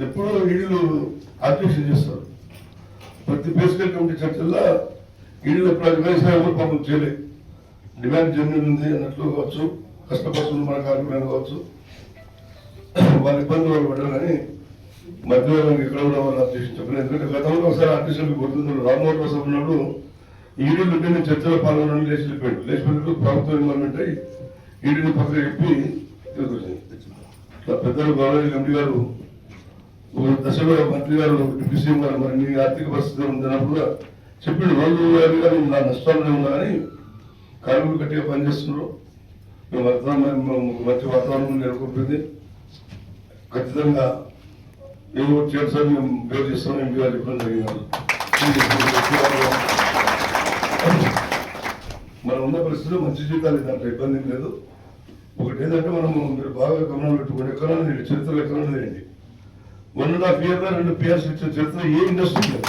ఎప్పుడూ ఈడీలు ఆర్టిఫిషియల్ చేస్తారు. ప్రతి బేసికల్ కమిటీ చర్చల్లో ఈడీలు వ్యవసాయం ఎవరు పాపం చేయలేదు. డిమాండ్ జెన్యూన్ ఉంది అన్నట్లు కావచ్చు, కష్టపడుతుంది మన కార్మికులను కావచ్చు, వాళ్ళ ఇబ్బందులు వాళ్ళు పడ్డారు. కానీ మధ్యలో ఇక్కడ కూడా వాళ్ళు ఆర్టిస్ట్ చెప్పలేదు. ఎందుకంటే గతంలో ఒకసారి ఆర్టిస్టులకు గుర్తుంటారు. రామ్మోహన్ రావు ఉన్నప్పుడు ఈడీలు ఉంటే నేను చర్చలో పాల్గొనని లేచిపోయినట్టు ప్రభుత్వం ఇన్వాల్వ్మెంట్ అయ్యి ఈడీని పక్కన చెప్పి ఇట్లా పెద్దలు గౌరవ ఎంపీ గారు దశలో మంత్రి గారు డిప్యూటీ సీఎం గారు మరి నీ ఆర్థిక పరిస్థితి ఉందన్నప్పుడు చెప్పిండు రోజు గారు నా నష్టాలనే ఉన్నా కానీ కార్మికులు గట్టిగా పనిచేస్తున్నారు, మేము మంచి వాతావరణం నెలకొల్పింది, ఖచ్చితంగా ఏదో చేస్తాను మేము పేరు చేస్తామని ఎంపీ గారు చెప్పడం జరిగినారు. మనం ఉన్న పరిస్థితుల్లో మంచి జీతాలు దాంట్లో ఇబ్బంది లేదు. ఒకటి ఏంటంటే మనము మీరు బాగా గమనం పెట్టుకోండి, ఎక్కడైనా చరిత్రలో ఎక్కడైనా లేండి 1.5 year 2 PRs ఇచ్చిన చరిత్ర ఏ ఇండస్ట్రీ లేదు,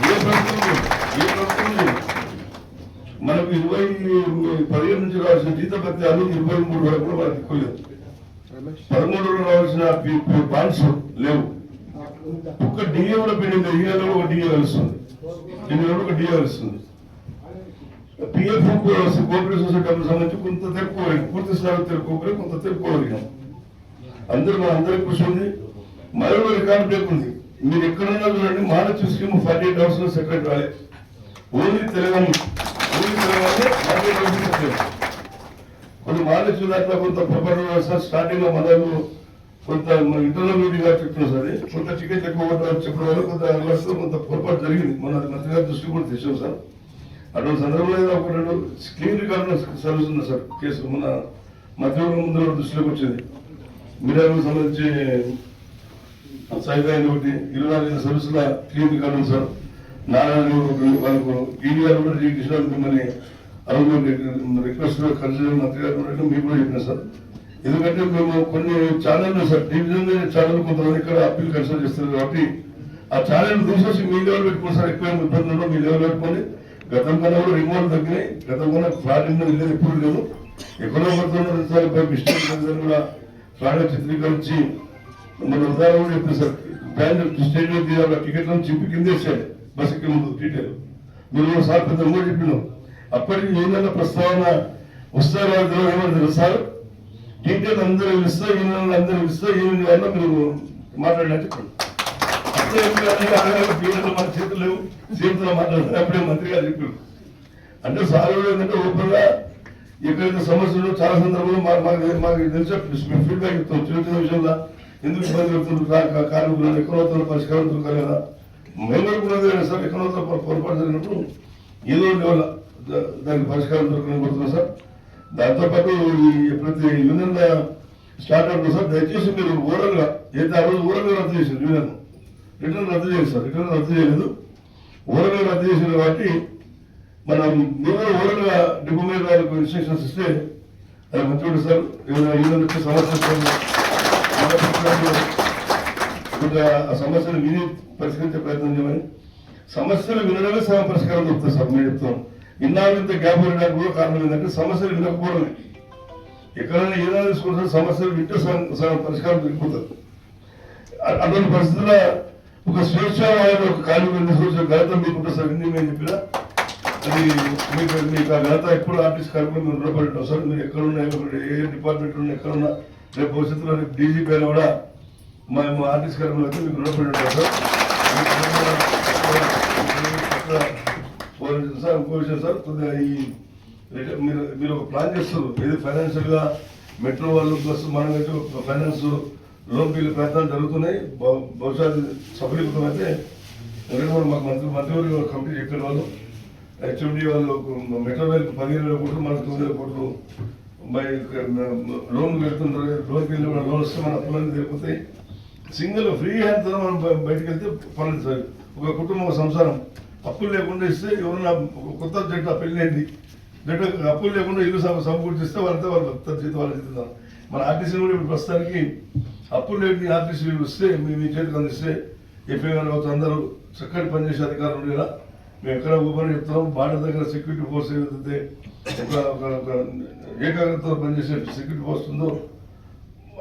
ఏ ప్రభుత్వం లేదు. మనకు 15 నుంచి రావాల్సిన జీత భత్యాలు 23 వరకు కూడా మనకు ఎక్కువ లేదు. 13 రావాల్సిన బాండ్స్ లేవు. ఒక్క డిఏ కూడా పెండింగ్, ఈ నెలలో ఒక డిఏ కలుస్తుంది, ఈ నెలలో ఒక డిఏ కలుస్తుంది. పిఎఫ్ కోఆపరేటివ్ సొసైటీ సంబంధించి కొంత తెలుపుకోగలిగాం, పూర్తి స్థాయిలో తెలుపుకోగలిగాం, కొంత తెలుపుకోగలిగాం. అందరికి కృషి ఉంది. మరో రికార్డు బ్రేక్ ఉంది. మీరు ఎక్కడున్నా చూడండి, మహాలక్ష్మి స్కీమ్ 48 hours లో సెక్రటరీ రాలేదు. Only Telangana 48 hours secretary. కొన్ని మహాలక్ష్మి దాంట్లో కొంత పొరపాటు సార్ స్టార్టింగ్ లో మనకు కొంత ఇంటర్నల్ మీటింగ్ గా చెప్తున్నాం సార్, కొంత టికెట్ ఎక్కువ చెప్పడం వల్ల కొంత పొరపాటు జరిగింది. మన మంత్రి గారి దృష్టి కూడా తెచ్చాం సార్. అటువంటి సందర్భంలో ఒక 2 క్లీన్ రికార్డు సర్వీస్ ఉంది సార్. కేసు మన మధ్యవర్గం ముందు దృష్టిలోకి వచ్చింది. మీడియాకు సంబంధించి సైతం ఒకటి 24 సర్వీసుల క్లీన్ రికార్డు ఉంది సార్. నారాయణ వాళ్ళకు ఈడీ గారు కూడా కృష్ణ మిమ్మల్ని రిక్వెస్ట్ కన్సిడర్ మంత్రి గారు కూడా మీకు కూడా చెప్పిన సార్. ఎందుకంటే మేము కొన్ని ఛానల్ సార్ డివిజన్ ఛానల్ కొంతమంది ఇక్కడ అప్పీల్ కన్సిడర్ చేస్తారు కాబట్టి ఆ ఛానల్ తీసేసి మీ లెవెల్ పెట్టుకోండి సార్. ఎక్కువ ఇబ్బంది ఉండవు, మీ లెవెల్ పెట్టుకోండి. గతం కన్నా కూడా రిమోట్ తగ్గినాయి. గతం కన్నా ఫ్రాడ్ వెళ్ళేది ఎప్పుడు లేదు. ఎక్కడో పడుతున్నారు మిస్టేక్ కూడా ఫ్రాడ్ చిత్రీకరించి మన ఉదాహరణ కూడా చెప్తుంది సార్. బ్యాంక్ స్టేట్ టికెట్లను చింపి కింద వేసాడు బస్సుకి ముందు డీటెయిల్. మీరు సార్ పెద్ద కూడా చెప్పినాం. అప్పటికి ఏదైనా ప్రస్తావన వస్తారో ఏమన్నా సార్ డీటెయిల్ అందరూ ఇస్తా, ఈ నెలలో అందరూ ఇస్తా, ఏమి వల్ల మీరు మాట్లాడినట్టు చెప్పండి. మన చేతులు లేవు, చేతుల్లో మాట్లాడుతున్నారు. అప్పుడే మంత్రి గారు చెప్పారు. అంటే సార్ ఏంటంటే ఓపెన్ గా ఎక్కడైతే సమస్యలు చాలా సందర్భంలో మాకు తెలిసే ఫీడ్బ్యాక్ ఇస్తాం. చిన్న చిన్న విషయంలో ఎందుకు ఇబ్బంది పెడుతున్నారు కార్మికులను, ఎక్కడో పరిష్కారం దొరకాలి కదా. మేము కూడా సార్ ఎక్కడో పొరపాటు జరిగినప్పుడు ఏదో లెవెల్ దానికి పరిష్కారం దొరకని కోరుతున్నాం సార్. దాంతోపాటు ఎప్పుడైతే యూనియన్ స్టార్ట్ అవుతుంది సార్, దయచేసి మీరు ఓవరాల్ గా అయితే ఆ రోజు ఓవరాల్ గా రద్దు చేసింది యూనియన్, రిటర్న్ రద్దు చేయలేదు సార్. రిటర్న్ రద్దు చేయలేదు, ఓవరాల్ గా రద్దు చేసింది కాబట్టి మనం మీరు ఓవరాల్ గా డిపో మీద వాళ్ళకు ఇన్స్ట్రక్షన్స్ ఇస్తే అది మంచిగా సార్. ఏదైనా యూనియన్ వచ్చే ఆ సమస్యను విని పరిష్కరించే ప్రయత్నం చేయమని. సమస్యలు వినడమే సగం పరిష్కారం చెప్తారు సార్. మేము చెప్తాం ఇన్నాళ్ళంత గ్యాప్ ఉండడానికి కూడా కారణం ఏంటంటే సమస్యలు వినకపోవడమే. ఎక్కడైనా ఏదైనా తీసుకుంటే సమస్యలు వింటే సగం పరిష్కారం దొరికిపోతుంది. అటువంటి పరిస్థితుల్లో ఒక స్వేచ్ఛావాయుడు ఒక కార్మికులు తీసుకొచ్చిన ఘనత మీకుంటుంది సార్. ఇన్ని మేము చెప్పినా అది మీకు ఆ ఘనత ఎప్పుడు ఆర్టిస్ట్ కార్మికులు మీరు రుణపడి ఉంటాం సార్. మీరు ఎక్కడున్నా ఏ డిపార్ట్మెంట్ ఉన్నా ఎక్కడున్నా రేపు భవిష్యత్తులో డీజీపీ అయినా కూడా మా ఆర్టిస్ట్ కార్మికులు అయితే మీకు రుణపడి ఉంటాం సార్. సార్ ఇంకో విషయం సార్, కొద్దిగా ఈ మీరు ఒక ప్లాన్ చేస్తారు. ఏది ఫైనాన్షియల్ గా మెట్రో వాళ్ళు ప్లస్ మనం ఫైనాన్స్ లోన్ బిల్లు ప్రయత్నాలు జరుగుతున్నాయి. బహుశా సఫలీకృతం అయితే ఎందుకంటే మాకు మంత్రివర్గ కమిటీ చెప్పిన వాళ్ళు హెచ్ఎండి వాళ్ళు మెట్రో రైలు 15,000 కోట్లు మనకు 9,000 కోట్లు లోన్ పెడుతుంటారు. లోన్ బిల్లు లోన్ వస్తే మన అప్పులన్నీ తెలిపోతాయి. సింగిల్ ఫ్రీ హ్యాండ్ తో మనం బయటకు వెళ్తే పనులు సార్. ఒక కుటుంబం సంసారం అప్పులు లేకుండా ఇస్తే ఎవరన్నా కొత్త జట్టు పెళ్ళింది జట్టు అప్పులు లేకుండా ఇల్లు సమకూర్చిస్తే వాళ్ళతో వాళ్ళ జీతం వాళ్ళ జీతం. మన ఆర్టీసీ కూడా ఇప్పుడు ప్రస్తుతానికి అప్పులు లేని ఆర్టీసీ వస్తే మీ చేతికి అందిస్తే ఎఫ్ఐ గారు కావచ్చు అందరూ చక్కటి పనిచేసే అధికారులు ఉండేలా మేము ఎక్కడ ఊపని చెప్తున్నాం. బార్డర్ దగ్గర సెక్యూరిటీ ఫోర్స్ ఏదైతే ఒక ఏకాగ్రతతో పనిచేసే సెక్యూరిటీ ఫోర్స్ ఉందో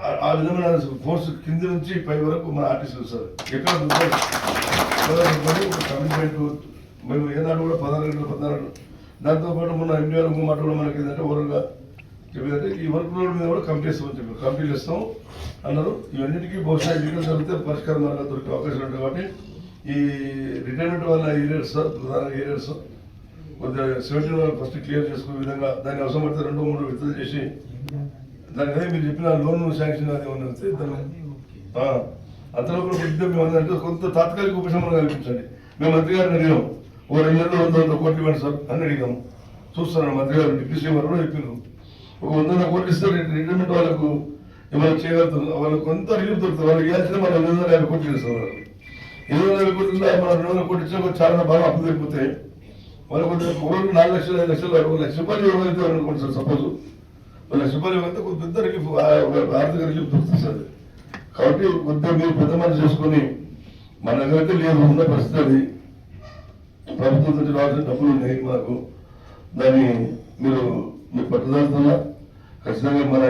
ఆ విధమైన ఫోర్స్ కింది నుంచి పై వరకు మన ఆర్టీసీ సార్ ఎక్కడ కమిట్మెంట్ మేము ఏనాడు కూడా 16 గంటలు 14 గంటలు దాంతోపాటు మొన్న ఎండిఆర్ మాట కూడా మనకి ఏంటంటే ఓవరాల్గా చెప్పేదంటే ఈ వర్క్ లోడ్ మీద కూడా కంప్లీట్ ఇస్తామని చెప్పి కంప్లీట్ ఇస్తాం అన్నారు. ఇవన్నిటికీ బహుశా ఎన్నికలు జరిగితే పరిష్కారం మార్గాలు దొరికే అవకాశం ఉంటుంది. కాబట్టి ఈ రిటైర్మెంట్ వల్ల ఏరియాస్ ప్రధాన ఏరియాస్ కొద్దిగా 17 వరకు ఫస్ట్ క్లియర్ చేసుకునే విధంగా దాన్ని అవసరం పడితే 2-3 విడుదల చేసి దానికి అదే మీరు చెప్పిన లోన్ శాంక్షన్ అది ఉన్నది దాన్ని అంతలో కూడా కొద్దిగా మేము అంటే కొంత తాత్కాలిక ఉపశమనం కల్పించండి. మేము మంత్రి గారిని అడిగాము, ఓ 2 నెలలు 100 కోట్లు ఇవ్వండి సార్ అని అడిగాము. చూస్తున్నాను మంత్రి గారు డిప్యూటీ సీఎం కూడా చెప్పారు, ఒక 100 కోట్లు ఇస్తే రిటైర్మెంట్ వాళ్ళకు ఏమైనా చేయగలుగుతుంది, వాళ్ళకి కొంత రిలీఫ్ దొరుకుతుంది. వాళ్ళకి ఇవ్వాల్సిన మనం 250 కోట్లు ఇస్తాం. వాళ్ళకి 250 కోట్లు మనం 200 కోట్లు ఇచ్చినా చాలా బాగా అప్పు తగ్గిపోతాయి. వాళ్ళకి కొంచెం 4 లక్షలు 5 లక్షలు 1 లక్ష రూపాయలు ఇవ్వగలిగితే అనుకోండి సార్. సపోజ్ 1 లక్ష రూపాయలు ఇవ్వగలిగితే కొంత పెద్ద రిలీఫ్ ఆర్థిక రిలీఫ్ దొరుకుతుంది సార్. కాబట్టి కొద్దిగా మీరు పెద్ద మనసు చేసుకొని మన దగ్గర అయితే లేదు ఉన్న పరిస్థితి అది ప్రభుత్వం నుంచి రావాల్సిన డబ్బులు ఉన్నాయి మనకు. దాన్ని మీరు పట్టుదలతో ఖచ్చితంగా మన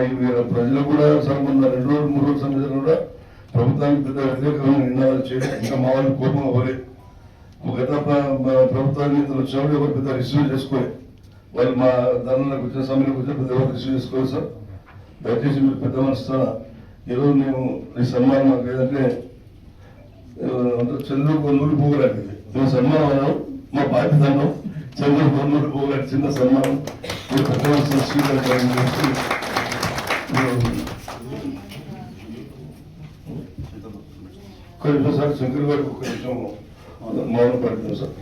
ప్రజలకు కూడా సంబంధం 2 రోజులు 3 రోజుల సమయంలో కూడా ప్రభుత్వానికి పెద్ద వ్యతిరేకమైన నిర్ణయాలు చేయడం ఇంకా మా వాళ్ళు కోపం అవ్వలేదు. గత ప్రభుత్వాన్ని వచ్చినప్పుడు ఎవరు పెద్ద రిసీవ్ చేసుకోవాలి, వాళ్ళు మా ధరలకు వచ్చిన సమయంలోకి వచ్చిన పెద్ద ఎవరు రిసీవ్ చేసుకోవాలి సార్. దయచేసి మీరు పెద్ద మనసుతో ఈరోజు మేము ఈ సన్మానం మాకు ఏదంటే చంద్రుడు నూరి పోగలాంటి మేము సన్మానం అన్నాం, మా బాధ్యత అన్నాం. చంద్రుడు నూరి పోగలాంటి చిన్న సన్మానం మీరు పెద్ద మనసు స్వీకరించాలని కొంచెం సార్ శంకర్ గారికి ఒక నిమిషం మౌనం పడుతుంది సార్.